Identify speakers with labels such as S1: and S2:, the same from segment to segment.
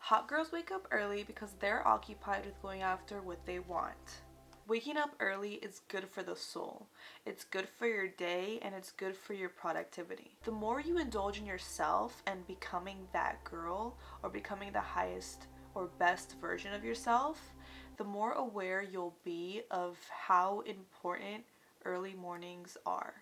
S1: Hot girls wake up early because they're occupied with going after what they want. Waking up early is good for the soul. It's good for your day and it's good for your productivity. The more you indulge in yourself and becoming that girl or becoming the highest or best version of yourself, the more aware you'll be of how important early mornings are.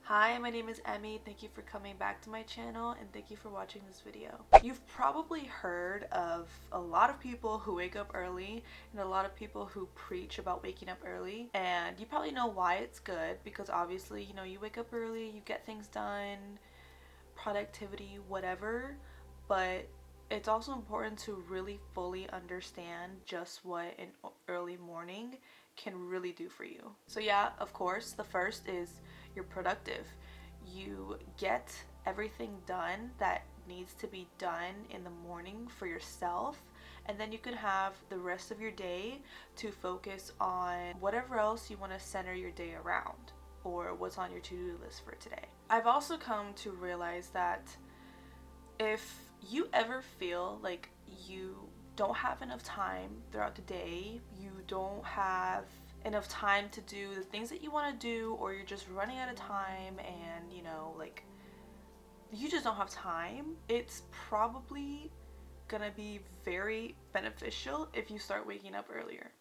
S1: Hi, my name is Emmy. Thank you for coming back to my channel and thank you for watching this video. You've probably heard of a lot of people who wake up early and a lot of people who preach about waking up early, and you probably know why it's good because obviously, you wake up early, you get things done, productivity, whatever, but it's also important to really fully understand just what an early morning can really do for you. So yeah, of course, the first is you're productive. You get everything done that needs to be done in the morning for yourself, and then you can have the rest of your day to focus on whatever else you want to center your day around or what's on your to-do list for today. I've also come to realize that if you ever feel like you don't have enough time throughout the day, you don't have enough time to do the things that you want to do, or you're just running out of time and you just don't have time, it's probably gonna be very beneficial if you start waking up earlier.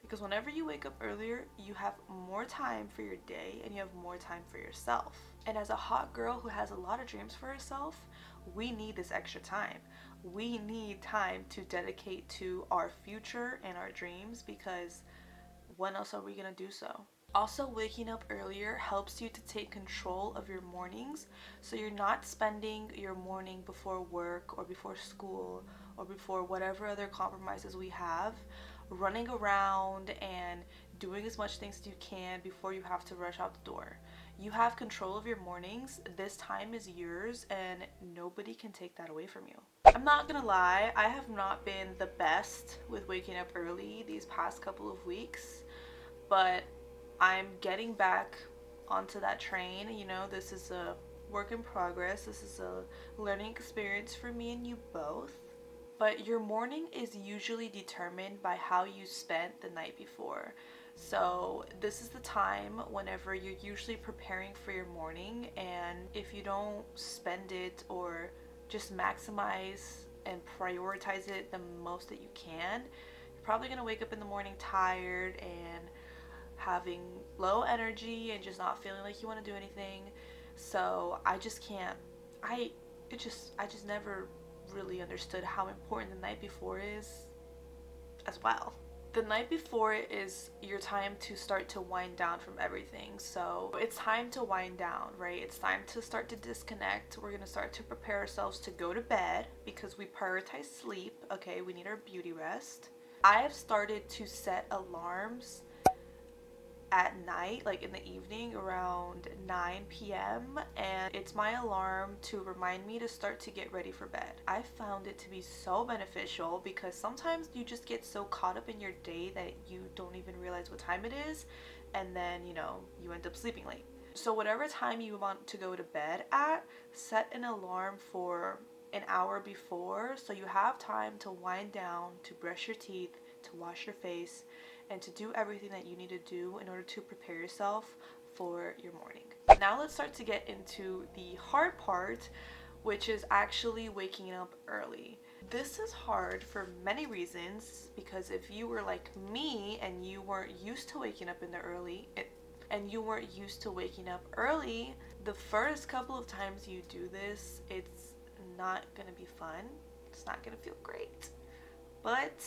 S1: Because whenever you wake up earlier, you have more time for your day and you have more time for yourself. And as a hot girl who has a lot of dreams for herself, we need this extra time. We need time to dedicate to our future and our dreams, because when else are we gonna do so? Also, waking up earlier helps you to take control of your mornings, so you're not spending your morning before work or before school or before whatever other compromises we have, running around and doing as much things as you can before you have to rush out the door. You have control of your mornings. This time is yours and nobody can take that away from you. I'm not gonna lie, I have not been the best with waking up early these past couple of weeks, but I'm getting back onto that train. This is a work in progress. This is a learning experience for me and you both. But your morning is usually determined by how you spent the night before. So this is the time whenever you're usually preparing for your morning, and if you don't spend it or just maximize and prioritize it the most that you can, you're probably going to wake up in the morning tired and having low energy and just not feeling like you want to do anything. So I just can't, I just never really understood how important the night before is as well. The night before is your time to start to wind down from everything. So it's time to wind down, right? It's time to start to disconnect. We're going to start to prepare ourselves to go to bed because we prioritize sleep. Okay, we need our beauty rest. I have started to set alarms at night, like in the evening around 9 p.m. and it's my alarm to remind me to start to get ready for bed. I found it to be so beneficial because sometimes you just get so caught up in your day that you don't even realize what time it is, and then you end up sleeping late. So whatever time you want to go to bed at, set an alarm for an hour before so you have time to wind down, to brush your teeth, to wash your face, and to do everything that you need to do in order to prepare yourself for your morning. Now let's start to get into the hard part, which is actually waking up early. This is hard for many reasons, because if you were like me and you weren't used to waking up in the early, the first couple of times you do this, it's not gonna be fun. It's not gonna feel great. But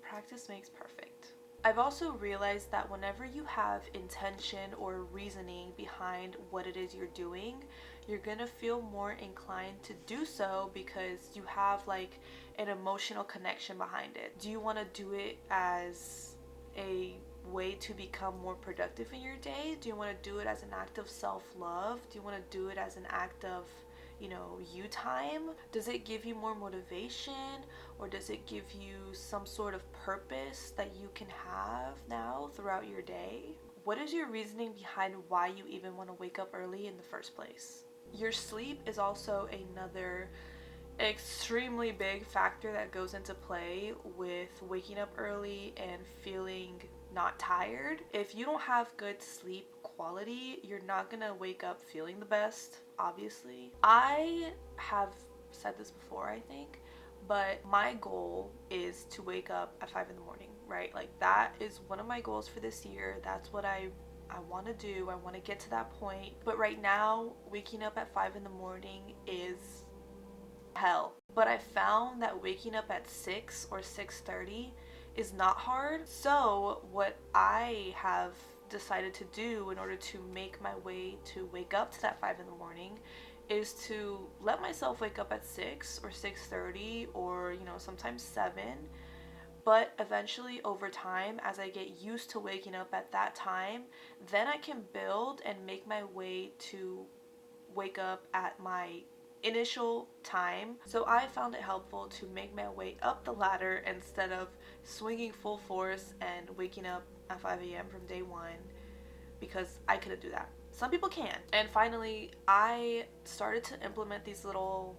S1: practice makes perfect. I've also realized that whenever you have intention or reasoning behind what it is you're doing, you're gonna feel more inclined to do so because you have like an emotional connection behind it. Do you want to do it as a way to become more productive in your day? Do you want to do it as an act of self-love? Do you want to do it as an act of you time? Does it give you more motivation, or does it give you some sort of purpose that you can have now throughout your day? What is your reasoning behind why you even want to wake up early in the first place? Your sleep is also another extremely big factor that goes into play with waking up early and feeling not tired. If you don't have good sleep quality, you're not gonna wake up feeling the best, obviously. I have said this before, I think, but my goal is to wake up at 5 in the morning, right? Like, that is one of my goals for this year. That's what I want to do. I want to get to that point. But right now, waking up at 5 in the morning is hell. But I found that waking up at 6 or 6:30 is not hard. So what I have decided to do in order to make my way to wake up to that 5 in the morning is to let myself wake up at 6 or 6:30 or, sometimes 7. But eventually, over time, as I get used to waking up at that time, then I can build and make my way to wake up at my initial time. So I found it helpful to make my way up the ladder instead of swinging full force and waking up at 5 a.m. from day one, because I couldn't do that. Some people can. And finally, I started to implement these little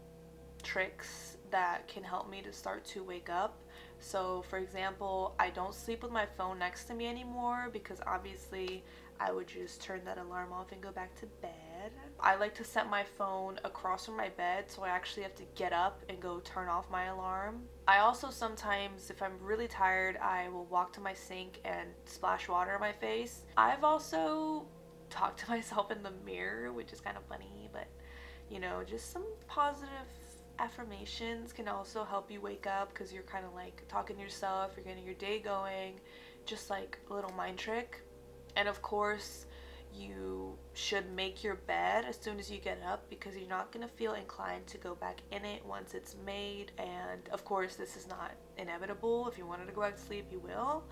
S1: tricks that can help me to start to wake up. So for example, I don't sleep with my phone next to me anymore, because obviously I would just turn that alarm off and go back to bed. I like to set my phone across from my bed, so I actually have to get up and go turn off my alarm. I also sometimes, if I'm really tired, I will walk to my sink and splash water on my face. I've also talked to myself in the mirror, which is kind of funny, but just some positive affirmations can also help you wake up, because you're kind of like talking to yourself, you're getting your day going, just like a little mind trick. And of course, you should make your bed as soon as you get up, because you're not going to feel inclined to go back in it once it's made. And of course, this is not inevitable. If you wanted to go back to sleep, you will.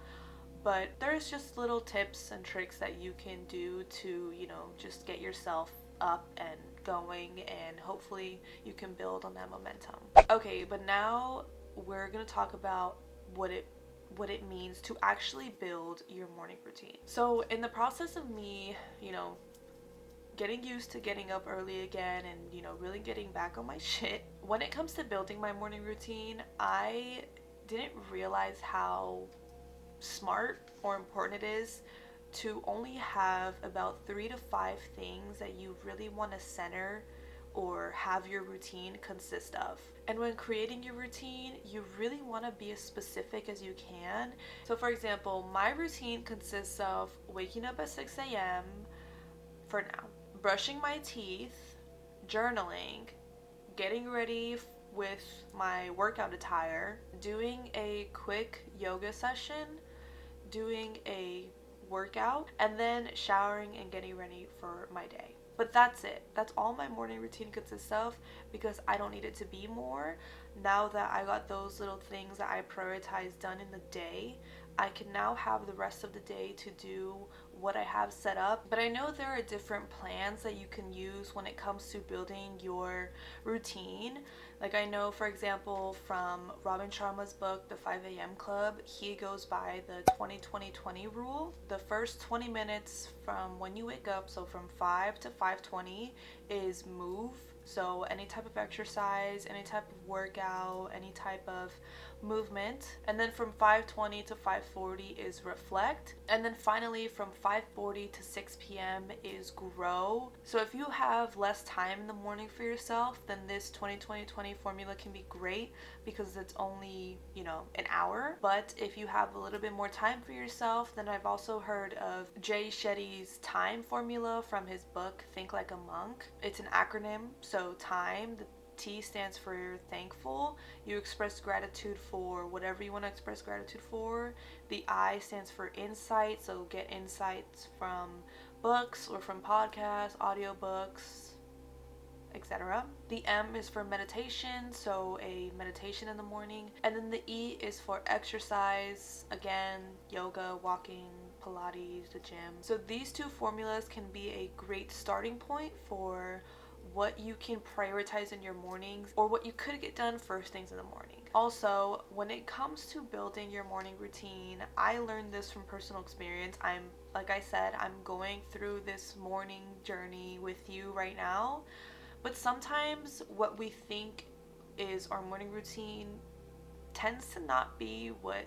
S1: But there's just little tips and tricks that you can do to, just get yourself up and going, and hopefully you can build on that momentum. Okay, but now we're going to talk about what it means to actually build your morning routine. So in the process of me, getting used to getting up early again and, really getting back on my shit, when it comes to building my morning routine, I didn't realize how smart or important it is to only have about 3 to 5 things that you really want to center or have your routine consist of. And when creating your routine, you really want to be as specific as you can. So for example, my routine consists of waking up at 6 a.m. for now, brushing my teeth, journaling, getting ready with my workout attire, doing a quick yoga session, doing a workout, and then showering and getting ready for my day. But that's it. That's all my morning routine consists of, because I don't need it to be more. Now that I got those little things that I prioritize done in the day, I can now have the rest of the day to do what I have set up. But I know there are different plans that you can use when it comes to building your routine. Like, I know, for example, from Robin Sharma's book, The 5 a.m. Club, he goes by the 20-20-20 rule. The first 20 minutes from when you wake up, so from 5 to 5:20, is move. So any type of exercise, any type of workout, any type of movement. And then from 5:20 to 5:40 is reflect. And then finally from 5:40 to 6 p.m. is grow. So if you have less time in the morning for yourself, then this 20-20-20 formula can be great, because it's only, an hour. But if you have a little bit more time for yourself, then I've also heard of Jay Shetty's time formula from his book, Think Like a Monk. It's an acronym. So time, the T stands for thankful. You express gratitude for whatever you want to express gratitude for. The I stands for insight. So get insights from books or from podcasts, audiobooks, etc. The M is for meditation, so a meditation in the morning. And then the E is for exercise, again, yoga, walking, Pilates, the gym. So these two formulas can be a great starting point for what you can prioritize in your mornings, or what you could get done first things in the morning. Also, when it comes to building your morning routine, I learned this from personal experience. Like I said, I'm going through this morning journey with you right now. But sometimes what we think is our morning routine tends to not be what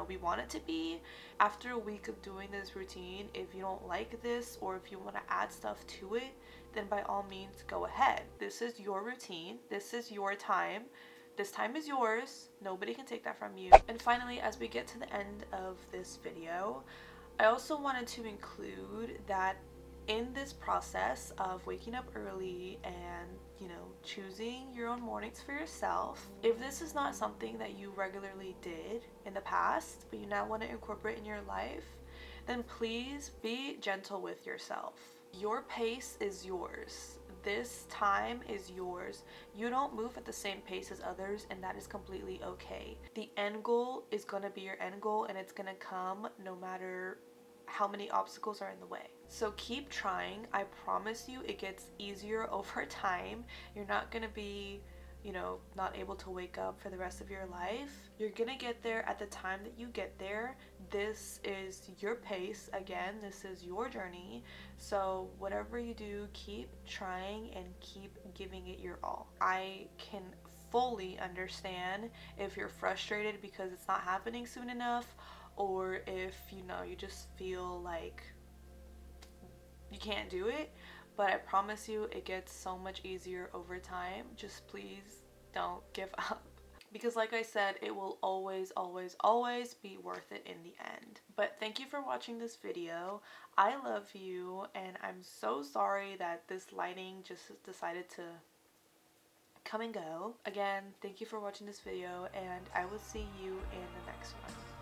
S1: we want it to be. After a week of doing this routine, if you don't like this or if you want to add stuff to it, then by all means go ahead. This is your routine, this is your time, this time is yours, nobody can take that from you. And finally, as we get to the end of this video, I also wanted to include that in this process of waking up early and choosing your own mornings for yourself, if this is not something that you regularly did in the past but you now want to incorporate in your life, then please be gentle with yourself. Your pace is yours. This time is yours. You don't move at the same pace as others, and that is completely okay. The end goal is going to be your end goal, and it's going to come no matter how many obstacles are in the way. So keep trying. I promise you it gets easier over time. You're not gonna be, not able to wake up for the rest of your life. You're gonna get there at the time that you get there. This is your pace. Again, this is your journey. So whatever you do, keep trying and keep giving it your all. I can fully understand if you're frustrated because it's not happening soon enough, or if you just feel like you can't do it, but I promise you it gets so much easier over time. Just please don't give up, because like I said, it will always be worth it in the end. But thank you for watching this video. I love you, and I'm so sorry that this lighting just decided to come and go. Again, thank you for watching this video, and I will see you in the next one.